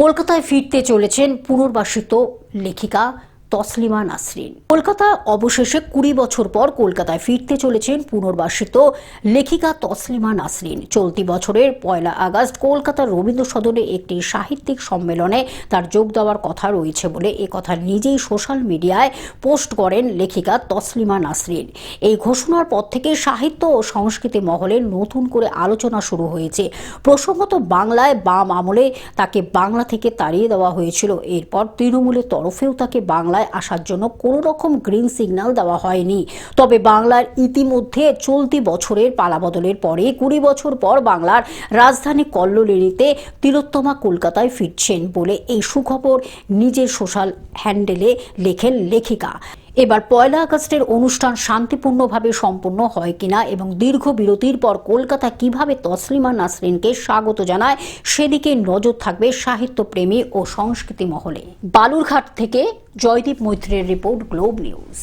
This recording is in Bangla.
কলকাতায় ফিরতে চলেছেন পুনর্বাসিত লেখিকা তসলিমা নাসরিন। কলকাতা অবশেষে 20 বছর পর কলকাতায় ফিরতে চলেছেন পুনর্বাসিত লেখিকা তসলিমা নাসরিন। চলতি বছরের 1 আগস্ট কলকাতার রবীন্দ্র সদনে একটি সাহিত্যিক সম্মেলনে তার যোগ দেওয়ার কথা রয়েছে বলে একথা নিজেই সোশ্যাল মিডিয়ায় পোস্ট করেন লেখিকা তসলিমা নাসরিন। এই ঘোষণার পর থেকে সাহিত্য ও সংস্কৃতি মহলে নতুন করে আলোচনা শুরু হয়েছে। প্রসঙ্গত বাংলায় বাম আমলে তাকে বাংলা থেকে তাড়িয়ে দেওয়া হয়েছিল। এরপর তৃণমূলের তরফেও তাকে বাংলায় আসার জন্য কোনো রকম গ্রিন সিগন্যাল দেওয়া হয়নি। তবে বাংলার ইতিমধ্যে চলতি বছরের পালাবদলের পরে 20 বছর পর বাংলার রাজধানী কল্লোলিতে তিলোত্তমা কলকাতায় ফিরছেন বলে এই সুখবর নিজের সোশ্যাল হ্যান্ডেলে লেখেন লেখিকা। এবার 1 আগস্টের অনুষ্ঠান শান্তিপূর্ণভাবে সম্পন্ন হয় কিনা এবং দীর্ঘ বিরতির পর কলকাতা কিভাবে তসলিমা নাসরিনকে স্বাগত জানায় সেদিকে নজর থাকবে সাহিত্যপ্রেমী ও সংস্কৃতি মহলে। বালুরঘাট থেকে জয়দীপ মৈত্রের রিপোর্ট, গ্লোব নিউজ।